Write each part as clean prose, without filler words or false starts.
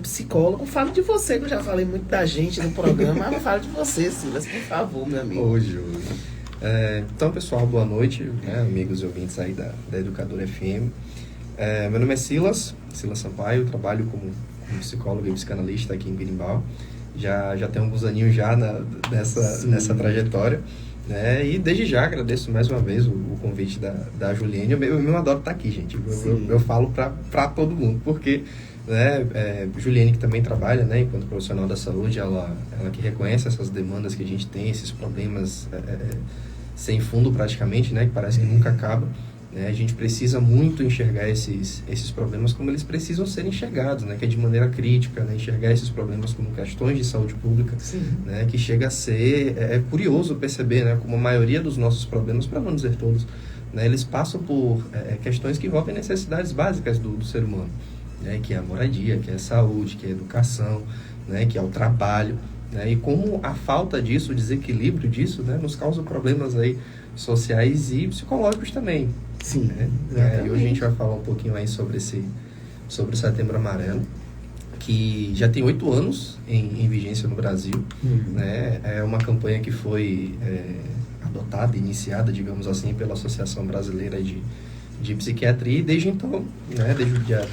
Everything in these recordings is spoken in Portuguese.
psicólogo, fale de você, que eu já falei muito da gente no programa, mas fale de você, Silas, por favor, meu amigo. Hoje. Então, pessoal, boa noite, né, amigos e ouvintes aí da Educadora FM. Meu nome é Silas Sampaio, eu trabalho como psicólogo e psicanalista aqui em Birimbau. Já tem alguns aninhos já nessa trajetória. Né? E desde já agradeço mais uma vez o convite da Juliene. Eu mesmo adoro estar aqui, gente. Eu falo para todo mundo, porque né, Juliene, que também trabalha, né, enquanto profissional da saúde, ela que reconhece essas demandas que a gente tem, esses problemas sem fundo praticamente, né, que parece que nunca acaba. Né? A gente precisa muito enxergar esses problemas como eles precisam ser enxergados, né? Que é de maneira crítica, né? Enxergar esses problemas como questões de saúde pública, né? Que chega a ser curioso perceber, né? Como a maioria dos nossos problemas, para não dizer todos, né? Eles passam por questões que envolvem necessidades básicas do ser humano, né? Que é a moradia, que é a saúde, que é a educação, né? Que é o trabalho, né? E como a falta disso, o desequilíbrio disso, né? Nos causa problemas aí sociais e psicológicos também. Sim. E hoje a gente vai falar um pouquinho aí sobre o Setembro Amarelo, que já tem 8 anos em vigência no Brasil. Né? É uma campanha que foi adotada, iniciada, digamos assim, pela Associação Brasileira de Psiquiatria, e desde então, né, desde o dia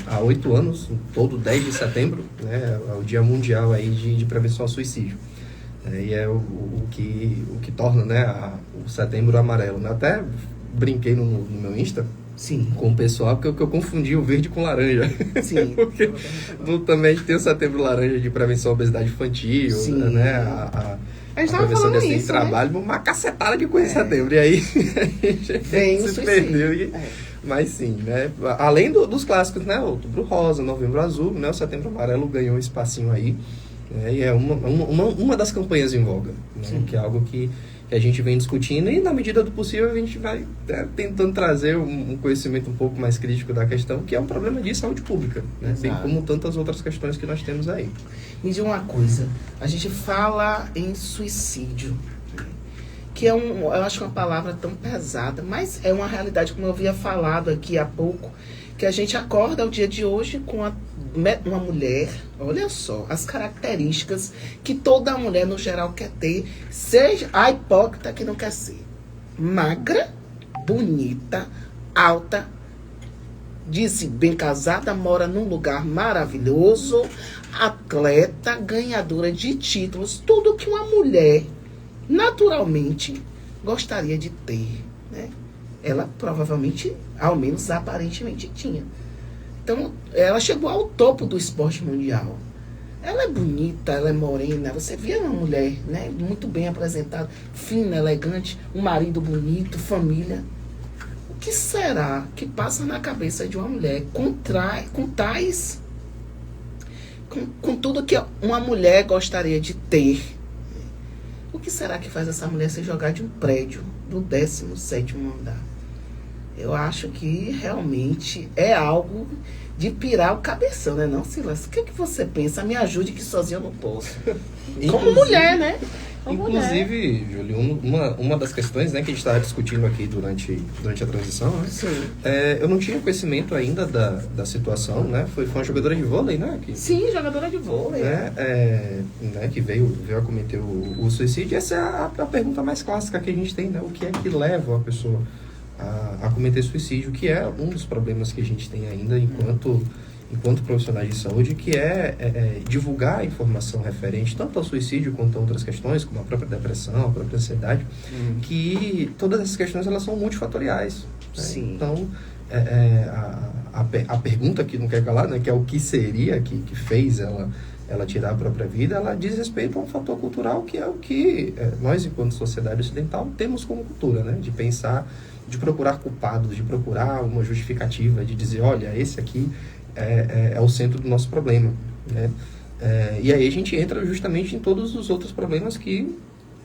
há 8 anos, todo 10 de setembro, né, é o Dia Mundial aí de Prevenção ao Suicídio. E é o que torna, né, o Setembro Amarelo. Eu até brinquei no meu Insta com o pessoal, porque eu confundi o verde com laranja. Sim. Porque também a gente tem o Setembro Laranja de prevenção à obesidade infantil, né, a prevenção de acidente de trabalho, né? Uma cacetada de coisa em setembro. E aí a gente se perdeu. Mas sim, né, além dos clássicos, né, Outubro Rosa, Novembro Azul, né, o Setembro Amarelo ganhou um espacinho aí. E é uma das campanhas em voga, né? Que é algo que a gente vem discutindo, e na medida do possível a gente vai tentando trazer um conhecimento um pouco mais crítico da questão, que é um problema de saúde pública, né? Bem como tantas outras questões que nós temos aí. Me diz uma coisa, a gente fala em suicídio, que eu acho uma palavra tão pesada, mas é uma realidade, como eu havia falado aqui há pouco, que a gente acorda ao dia de hoje com uma mulher, olha só, as características que toda mulher no geral quer ter, seja a hipócrita que não quer ser. Magra, bonita, alta, disse bem casada, mora num lugar maravilhoso, atleta, ganhadora de títulos, tudo que uma mulher naturalmente gostaria de ter, né? Ela provavelmente, ao menos aparentemente, tinha. Então, ela chegou ao topo do esporte mundial. Ela é bonita, ela é morena. Você vê uma mulher, né, muito bem apresentada, fina, elegante, um marido bonito, família. O que será que passa na cabeça de uma mulher com tudo que uma mulher gostaria de ter? O que será que faz essa mulher se jogar de um prédio do 17º andar? Eu acho que realmente é algo de pirar o cabeção, né, não, Silas? O que você pensa? Me ajude, que sozinho eu não posso. Como mulher, né? Inclusive, Júlio, uma das questões, né, que a gente estava discutindo aqui durante a transição, né? Eu não tinha conhecimento ainda da situação, né? Foi uma jogadora de vôlei, né? Sim, jogadora de vôlei. Né, que veio a cometer o suicídio. Essa é a pergunta mais clássica que a gente tem, né? O que é que leva a pessoa a cometer suicídio, que é um dos problemas que a gente tem ainda enquanto profissionais de saúde, que é divulgar a informação referente tanto ao suicídio quanto a outras questões, como a própria depressão, a própria ansiedade, que todas essas questões elas são multifatoriais. Né? Então, a pergunta que não quer calar, né, que é o que seria que fez ela tirar a própria vida, ela diz respeito a um fator cultural, que é o que nós, enquanto sociedade ocidental, temos como cultura, né, de pensar, de procurar culpados, de procurar uma justificativa, de dizer, olha, esse aqui é o centro do nosso problema, né? E aí a gente entra justamente em todos os outros problemas que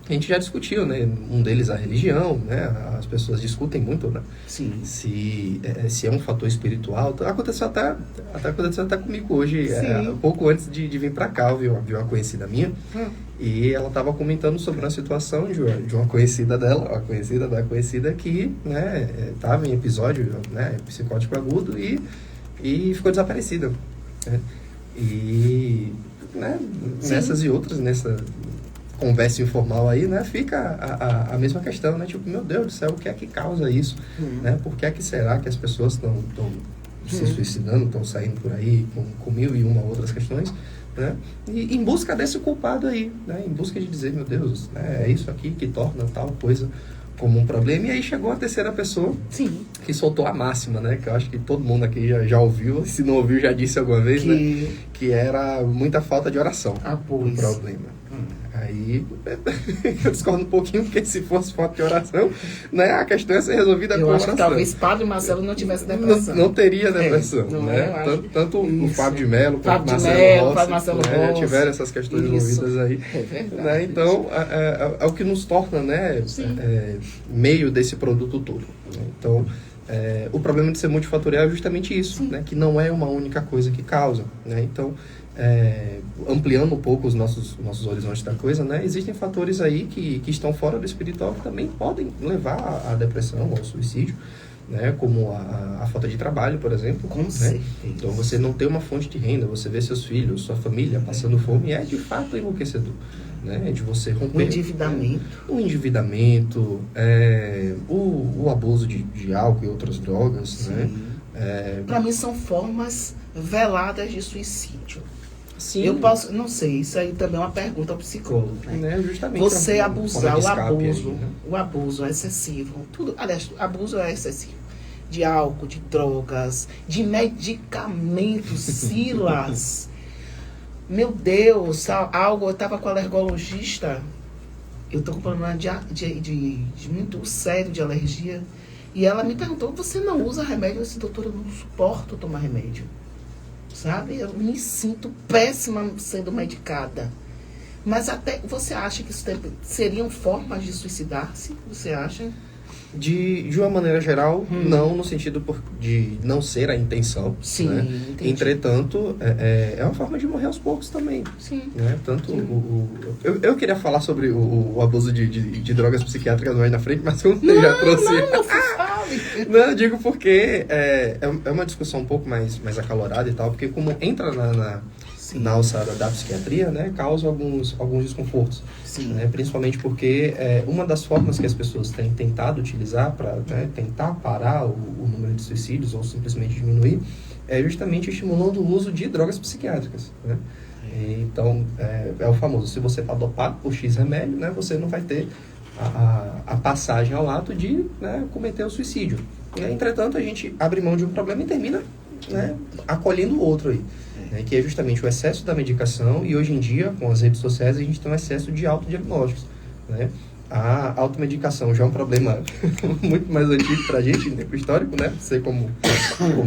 a gente já discutiu, né? Um deles a religião, né? As pessoas discutem muito, né? Sim. Se é um fator espiritual. Aconteceu até comigo hoje, pouco antes de vir para cá, eu vi uma conhecida minha, e ela estava comentando sobre uma situação de uma conhecida dela, uma conhecida da conhecida, que, né, estava em episódio, né, psicótico agudo e ficou desaparecida. né? E né, nessas e outras, nessa conversa informal aí, né, fica a mesma questão, né? Tipo, meu Deus do céu, o que é que causa isso? Né? Por que é que será que as pessoas estão se suicidando, estão saindo por aí com mil e uma outras questões, né? E em busca desse culpado aí, né? Em busca de dizer, meu Deus, né, é isso aqui que torna tal coisa como um problema. E aí chegou a terceira pessoa, Sim, que soltou a máxima, né? Que eu acho que todo mundo aqui já ouviu, se não ouviu já disse alguma vez, né? Que era muita falta de oração o problema. Aí eu discordo um pouquinho, porque se fosse falta de oração, né, a questão ia ser resolvida com eu acho oração. que talvez Padre Marcelo não tivesse depressão. Não teria depressão, não né? é, Tanto o Fábio de Mello quanto Fábio o de Marcelo Mello, Rossi, Fábio Marcelo né, Rossi. tiveram essas questões envolvidas aí. É verdade. Né? Então, é o que nos torna, né, meio desse produto todo. Né? Então, o problema de ser multifatorial é justamente isso, né? Que não é uma única coisa que causa. Né? Então, ampliando um pouco os nossos horizontes da coisa, né? Existem fatores aí que estão fora do espiritual que também podem levar à depressão, ao suicídio, né? Como a falta de trabalho, por exemplo. Com né? certeza. Então, você não ter uma fonte de renda, você vê seus filhos, sua família passando fome, é de fato enlouquecedor. Né? É de você romper. O endividamento, o abuso de álcool e outras drogas. Sim. Né? Para mim são formas veladas de suicídio. Sim. Eu posso, não sei, isso aí também é uma pergunta ao psicólogo. Né? Justamente você abusar, aí, né? o abuso é excessivo. Tudo, aliás, o abuso é excessivo. De álcool, de drogas, de medicamentos, Silas. Meu Deus, algo, eu estava com a alergologista, eu estou com um problema de muito sério de alergia, e ela me perguntou, você não usa remédio? Eu disse, doutora, eu não suporto tomar remédio. Sabe? Eu me sinto péssima sendo medicada. Mas até, você acha que isso seriam formas de suicidar-se? Você acha? De uma maneira geral, não, no sentido de não ser a intenção. Sim, né? entendi. Entretanto, é uma forma de morrer aos poucos também. Sim. Né? Tanto eu queria falar sobre o abuso de drogas psiquiátricas mais na frente, mas como você já trouxe... Não fale. Não, eu digo porque é uma discussão um pouco mais acalorada e tal, porque como entra na alçada da psiquiatria, né, causa alguns desconfortos. Sim. Né, principalmente porque uma das formas que as pessoas têm tentado utilizar para tentar parar o número de suicídios ou simplesmente diminuir é justamente estimulando o uso de drogas psiquiátricas. Né? Então, é o famoso, se você está dopado por X remédio, né, você não vai ter a passagem ao ato de, né, cometer o suicídio. E, entretanto, a gente abre mão de um problema e termina, né, acolhendo o outro aí. Que é justamente o excesso da medicação, e hoje em dia, com as redes sociais, a gente tem um excesso de autodiagnósticos. Né? A automedicação já é um problema muito mais antigo para a gente, né? Histórico, né? Você como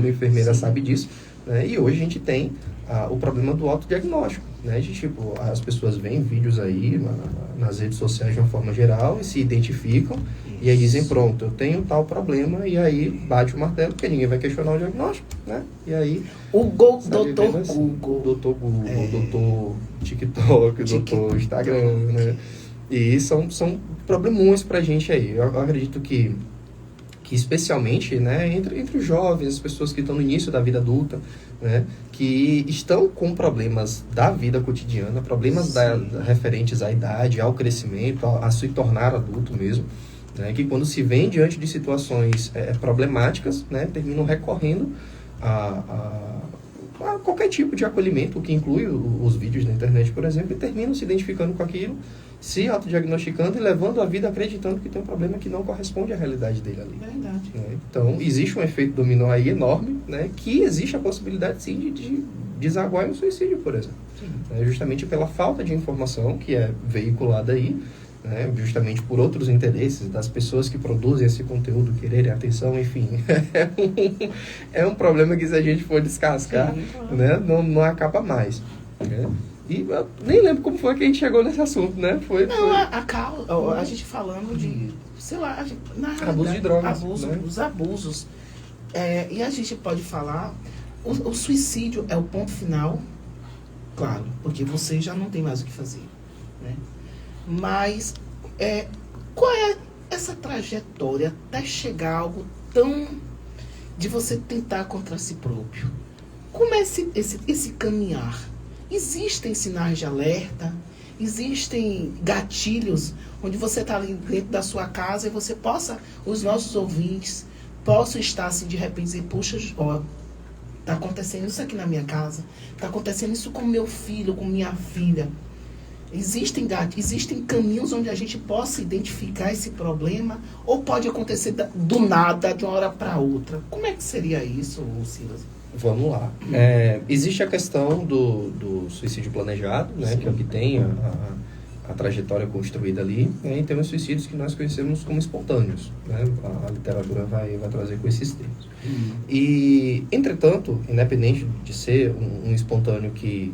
enfermeira sabe disso. Né? E hoje a gente tem o problema do autodiagnóstico. Né? Tipo, as pessoas veem vídeos aí nas redes sociais de uma forma geral e se identificam. E aí dizem, pronto, eu tenho tal problema, e aí bate o martelo, porque ninguém vai questionar o diagnóstico, né? E aí... Doutor Google. Doutor Google, doutor TikTok, doutor Instagram, né? E são problemões pra gente aí. Eu acredito que especialmente, né, entre os jovens, as pessoas que estão no início da vida adulta, né, que estão com problemas da vida cotidiana, problemas referentes à idade, ao crescimento, a se tornar adulto mesmo, né, que quando se vem diante de situações problemáticas, né, terminam recorrendo a qualquer tipo de acolhimento, que inclui os vídeos na internet, por exemplo, e terminam se identificando com aquilo, se autodiagnosticando e levando a vida acreditando que tem um problema que não corresponde à realidade dele ali. Verdade. Né? Então, existe um efeito dominó aí enorme, né, que existe a possibilidade, sim, de desaguar no suicídio, por exemplo. Justamente pela falta de informação que é veiculada aí, né, justamente por outros interesses das pessoas que produzem esse conteúdo, quererem atenção, enfim. É um problema que, se a gente for descascar, né, não acaba mais. Né? E eu nem lembro como foi que a gente chegou nesse assunto, né? A gente falando de, sei lá, abuso de drogas. Né? Os abusos. E a gente pode falar, o suicídio é o ponto final, claro, porque você já não tem mais o que fazer, né? Mas qual é essa trajetória até chegar a algo tão de você tentar contra si próprio? Como é esse caminhar? Existem sinais de alerta? Existem gatilhos onde você está ali dentro da sua casa e você possa, os nossos ouvintes, possam estar assim de repente e dizer, puxa, ó, está acontecendo isso aqui na minha casa, está acontecendo isso com meu filho, com minha filha. Existem caminhos onde a gente possa identificar esse problema ou pode acontecer do nada, de uma hora para outra? Como é que seria isso, Silas? Vamos lá. Existe a questão do suicídio planejado, né, que é o que tem a trajetória construída ali, né, e tem os suicídios que nós conhecemos como espontâneos, né, a literatura vai trazer com esses termos. E, entretanto, independente de ser um espontâneo que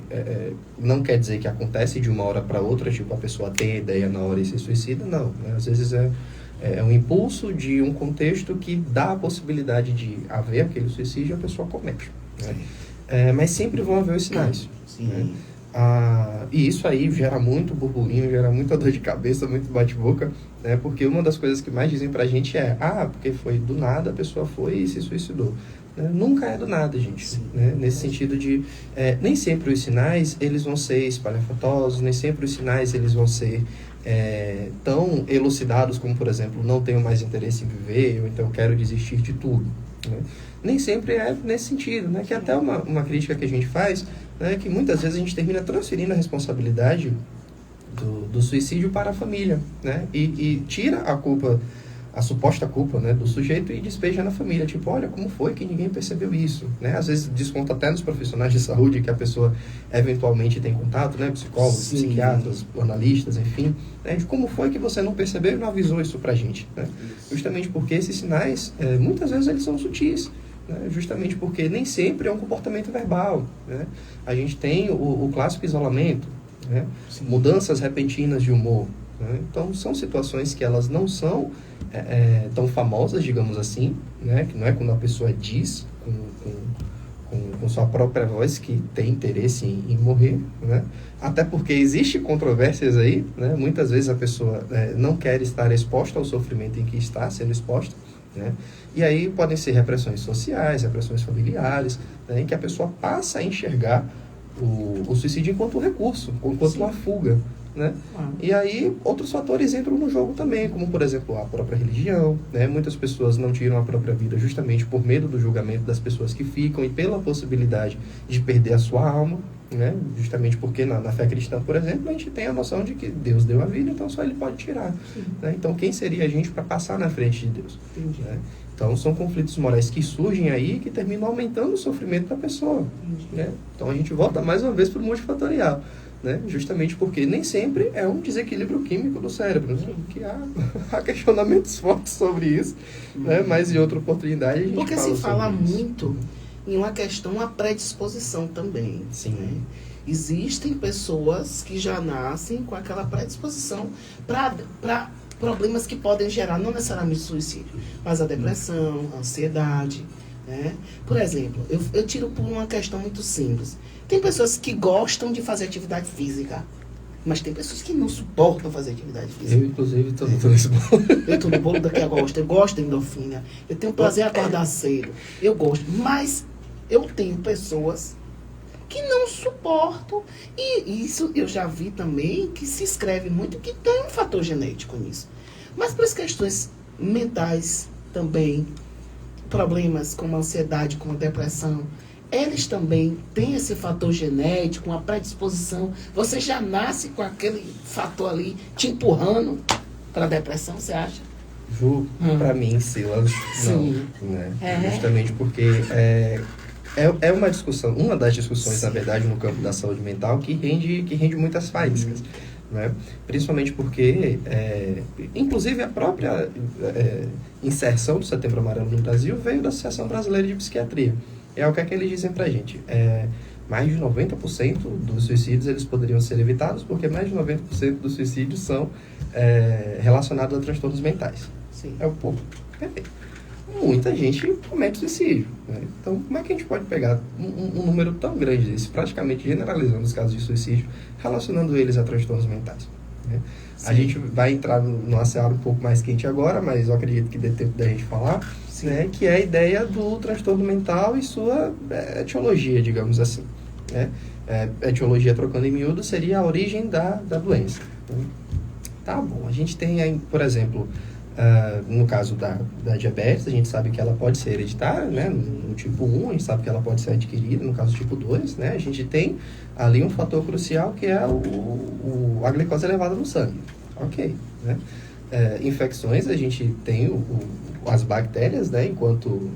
não quer dizer que acontece de uma hora para outra, tipo a pessoa tem a ideia na hora e se suicida, não. Né, às vezes é um impulso de um contexto que dá a possibilidade de haver aquele suicídio e a pessoa comete. Né? Mas sempre vão haver os sinais. Sim. Né? E isso aí gera muito burburinho, gera muita dor de cabeça, muito bate-boca, né? Porque uma das coisas que mais dizem pra gente é porque foi do nada, a pessoa foi e se suicidou. Né? Nunca é do nada, gente. Né? Nesse sentido de, nem sempre os sinais eles vão ser espalhafatosos, nem sempre os sinais eles vão ser tão elucidados como, por exemplo, não tenho mais interesse em viver, ou então quero desistir de tudo. Né? Nem sempre é nesse sentido, né? Que é até uma crítica que a gente faz, né? Que muitas vezes a gente termina transferindo a responsabilidade do suicídio para a família, né? E tira a culpa, a suposta culpa, né, do sujeito e despeja na família, tipo, olha como foi que ninguém percebeu isso, né? Às vezes desconta até nos profissionais de saúde que a pessoa eventualmente tem contato, né, psicólogos, Sim. Psiquiatras, analistas, enfim, né, de como foi que você não percebeu e não avisou isso pra gente, né? Justamente porque esses sinais, muitas vezes eles são sutis, né? Justamente porque nem sempre é um comportamento verbal, né? A gente tem o clássico isolamento, né? Mudanças repentinas de humor, né? Então são situações que elas não são tão famosas, digamos assim, né? Que não é quando a pessoa diz com sua própria voz que tem interesse em morrer, né? Até porque existe controvérsias aí, né? Muitas vezes a pessoa não quer estar exposta ao sofrimento em que está sendo exposta, né? E aí podem ser repressões sociais, repressões familiares, né? Em que a pessoa passa a enxergar o suicídio enquanto recurso, enquanto uma fuga, né? E aí outros fatores entram no jogo também, como por exemplo a própria religião, né? Muitas pessoas não tiram a própria vida justamente por medo do julgamento das pessoas que ficam e pela possibilidade de perder a sua alma, né? Justamente porque na fé cristã, por exemplo, a gente tem a noção de que Deus deu a vida, então só Ele pode tirar, né? Então quem seria a gente para passar na frente de Deus? Né? Então são conflitos morais que surgem aí que terminam aumentando o sofrimento da pessoa, né? Então a gente volta mais uma vez para o multifatorial, né? Justamente porque nem sempre é um desequilíbrio químico do cérebro, né? Que há questionamentos fortes sobre isso, né? Mas em outra oportunidade a gente porque fala se fala sobre isso. muito em uma questão, a predisposição também. Sim. Né? Existem pessoas que já nascem com aquela predisposição para problemas que podem gerar, não necessariamente suicídio, mas a depressão, a ansiedade. Né? Por exemplo, eu tiro por uma questão muito simples. Tem pessoas que gostam de fazer atividade física, mas tem pessoas que não suportam fazer atividade física. Eu, inclusive, estou nesse bolo. Eu estou no bolo daqui a gosto, eu gosto da endorfina, eu tenho prazer em acordar cedo, eu gosto, mas eu tenho pessoas que não suportam, e isso eu já vi também, que se escreve muito, que tem um fator genético nisso. Mas para as questões mentais também, problemas como a ansiedade, como a depressão, eles também têm esse fator genético, uma predisposição. Você já nasce com aquele fator ali te empurrando para a depressão, você acha? Ju, para mim, Silas, Sim. não. Né? Justamente porque é uma discussão, uma das discussões, Sim. na verdade, no campo da saúde mental que rende muitas faíscas. Né? Principalmente porque, inclusive, a própria inserção do Setembro Amarelo no Brasil veio da Associação Brasileira de Psiquiatria. E o que é que eles dizem pra gente? Mais de 90% dos suicídios eles poderiam ser evitados, porque mais de 90% dos suicídios são relacionados a transtornos mentais. Sim. É o povo. Perfeito. Muita gente comete suicídio. Né? Então, como é que a gente pode pegar um número tão grande desse, praticamente generalizando os casos de suicídio, relacionando eles a transtornos mentais? né? A gente vai entrar numa seara um pouco mais quente agora, mas eu acredito que dê tempo da gente falar, né? Que é a ideia do transtorno mental e sua etiologia, digamos assim, né? Etiologia, trocando em miúdo, seria a origem da doença. Tá bom, a gente tem aí, por exemplo, no caso da diabetes, a gente sabe que ela pode ser hereditária, né? No tipo 1, a gente sabe que ela pode ser adquirida, no caso do tipo 2, né? A gente tem ali um fator crucial que é a glicose elevada no sangue. Ok, né? Infecções, a gente tem as bactérias, né? Enquanto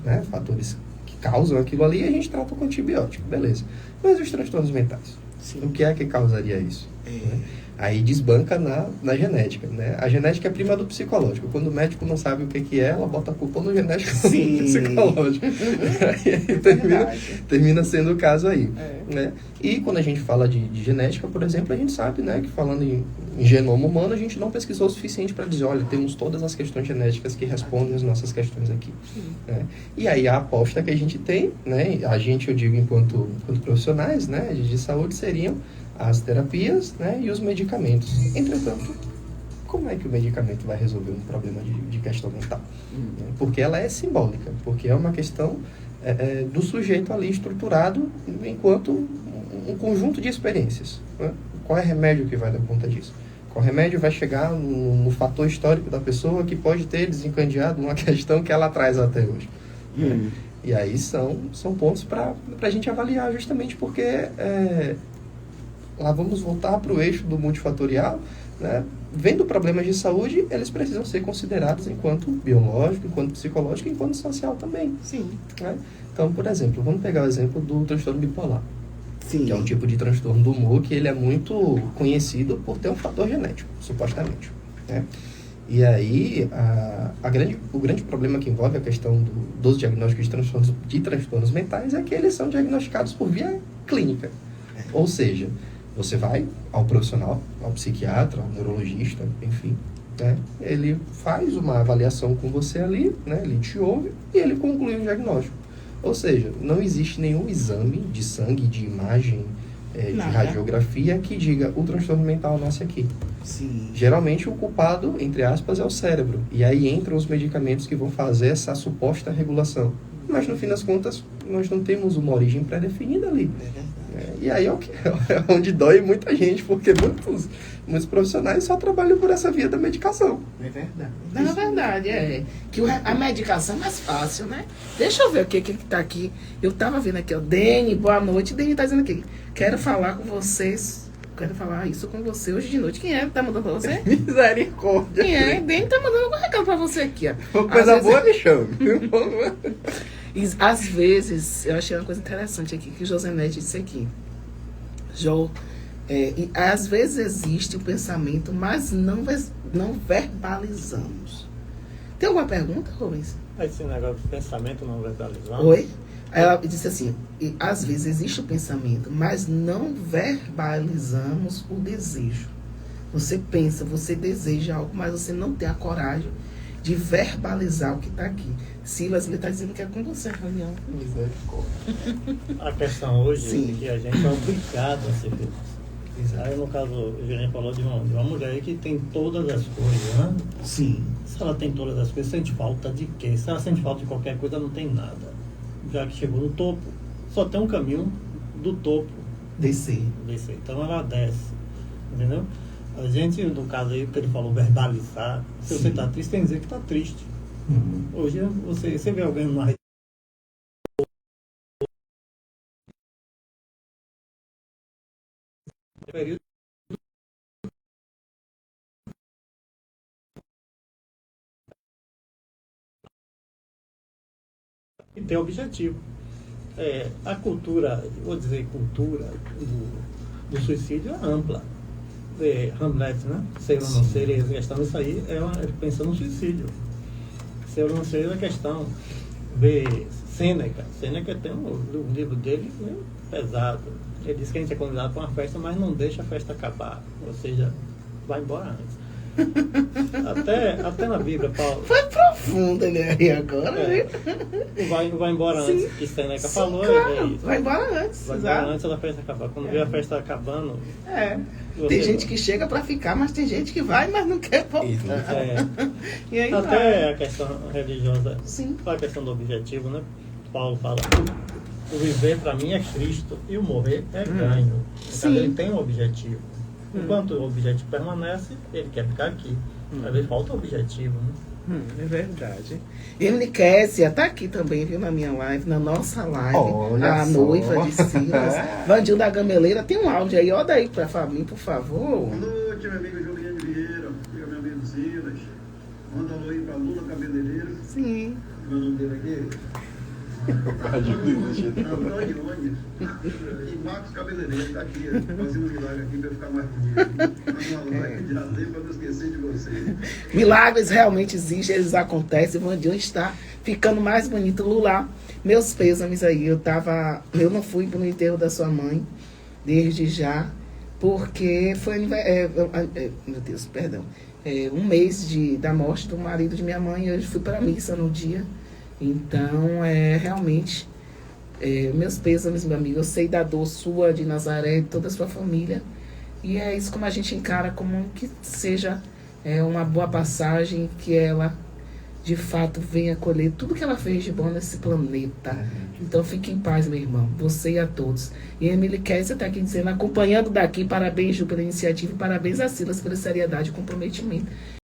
né? Fatores que causam aquilo ali, a gente trata com antibiótico, beleza. Mas os transtornos mentais? Sim. O que é que causaria isso? Né? Aí desbanca na genética, né? A genética é prima do psicológico. Quando o médico não sabe o que é, ela bota a culpa no genético ou no psicológico. Aí termina sendo o caso aí. Né? E quando a gente fala de genética, por exemplo, a gente sabe, né, que falando em genoma humano, a gente não pesquisou o suficiente para dizer, olha, temos todas as questões genéticas que respondem às nossas questões aqui. Né? E aí a aposta que a gente tem, né, a gente, eu digo enquanto profissionais, né, de saúde, seriam as terapias, né, e os medicamentos. Entretanto, como é que o medicamento vai resolver um problema de questão mental? Porque ela é simbólica, porque é uma questão do sujeito ali estruturado enquanto um conjunto de experiências. Né? Qual é o remédio que vai dar conta disso? Qual remédio vai chegar no fator histórico da pessoa que pode ter desencadeado uma questão que ela traz até hoje? Né? E aí são pontos para a gente avaliar, justamente porque lá vamos voltar para o eixo do multifatorial, né? Vendo problemas de saúde, eles precisam ser considerados enquanto biológico, enquanto psicológico, enquanto social também. Sim. Né? Então, por exemplo, vamos pegar o exemplo do transtorno bipolar. Sim. Que é um tipo de transtorno do humor que ele é muito conhecido por ter um fator genético, supostamente. Né? E aí, o grande problema que envolve a questão dos diagnósticos de transtornos mentais é que eles são diagnosticados por via clínica. Ou seja, você vai ao profissional, ao psiquiatra, ao neurologista, enfim, né? Ele faz uma avaliação com você ali, né? Ele te ouve e ele conclui o diagnóstico. Ou seja, não existe nenhum exame de sangue, de imagem, de radiografia que diga o transtorno mental nasce aqui. Sim. Geralmente o culpado, entre aspas, é o cérebro. E aí entram os medicamentos que vão fazer essa suposta regulação. Mas no fim das contas, nós não temos uma origem pré-definida ali. E aí é onde dói muita gente, porque muitos profissionais só trabalham por essa via da medicação. É verdade. Na verdade, que a medicação é mais fácil, né? Deixa eu ver o que tá aqui. Eu tava vendo aqui, ó. Dene, boa noite. Dene tá dizendo aqui. Quero falar com vocês. Quero falar isso com você hoje de noite. Quem é que tá mandando pra você? Misericórdia. Quem é? Dene tá mandando um recado pra você aqui, ó. Coisa boa, me chame. E às vezes, eu achei uma coisa interessante aqui, que o Josenete disse aqui. E às vezes existe o pensamento, mas não verbalizamos. Tem alguma pergunta, Rubens? Esse negócio de pensamento não verbalizado. Oi? Ela disse assim, às vezes existe o pensamento, mas não verbalizamos o desejo. Você pensa, você deseja algo, mas você não tem a coragem de verbalizar o que está aqui. Silas, ele está dizendo que é com você, reunião. Misericórdia. A questão hoje Sim. é que a gente é obrigado a ser feliz. Aí, no caso, o gerente falou de uma mulher aí que tem todas as coisas, né? Sim. Se ela tem todas as coisas, sente falta de quê? Se ela sente falta de qualquer coisa, não tem nada. Já que chegou no topo, só tem um caminho do topo. Descer. Então ela desce, entendeu? A gente, no caso aí, que ele falou verbalizar, se você está triste, tem que dizer que está triste. Hoje, você vê alguém numa rede. Período. E tem objetivo. A cultura, vou dizer cultura do suicídio é ampla. Hamlet, né? Ser ou não ser, a questão disso aí pensando no suicídio. Ser ou não ser a questão. Ver Sêneca tem um livro dele pesado. Ele diz que a gente é convidado para uma festa, mas não deixa a festa acabar. Ou seja, vai embora antes. Até na Bíblia, Paulo. Foi profundo ele aí agora, É. viu? Vai embora Sim. antes, que Seneca Sim, falou. claro. É isso. Vai embora antes. Vai embora exato. antes da festa acabar. Quando vê a festa acabando. É. você Tem gente que chega pra ficar, mas tem gente que vai, mas não quer voltar. É, E aí até vai. a questão religiosa, Sim. a questão do objetivo, né? Paulo fala: o viver para mim é Cristo e o morrer é ganho. Então Sim. ele tem um objetivo. Enquanto o objetivo permanece, ele quer ficar aqui. Às vezes falta o objetivo, né? É verdade. Emily Kézia tá aqui também, viu, na minha live, na nossa live. Olha a só. noiva de Silas. Vandinho da Gameleira, tem um áudio aí, ó daí pra Fabinho, por favor. Boa noite, meu amigo Juliano Vieira, meu amigo Silas. Manda um alô aí pra Lula Cabeleireiro. Sim. Meu nome dele aqui? Antônio Nunes. E Marcos Cabeleireiro, tá aqui, fazendo um milagre aqui pra eu ficar mais bonito. Manda um alô aqui de Azê pra não esquecer de você. Milagres realmente existem, eles acontecem. O Vandinho está ficando mais bonito. Lula, meus pêsames aí. Eu não fui pro enterro da sua mãe, desde já, porque foi meu Deus, perdão. Um mês da morte do marido de minha mãe. Eu fui para a missa no dia. Então, realmente, meus pêsames, meu amigo. Eu sei da dor sua, de Nazaré, de toda a sua família. E é isso como a gente encara, como que seja uma boa passagem, que ela, de fato, venha colher tudo que ela fez de bom nesse planeta. Então, fique em paz, meu irmão. Você e a todos. E a Emily Kézia está aqui dizendo, acompanhando daqui, parabéns, Ju, pela iniciativa, e parabéns a Silas pela seriedade e comprometimento.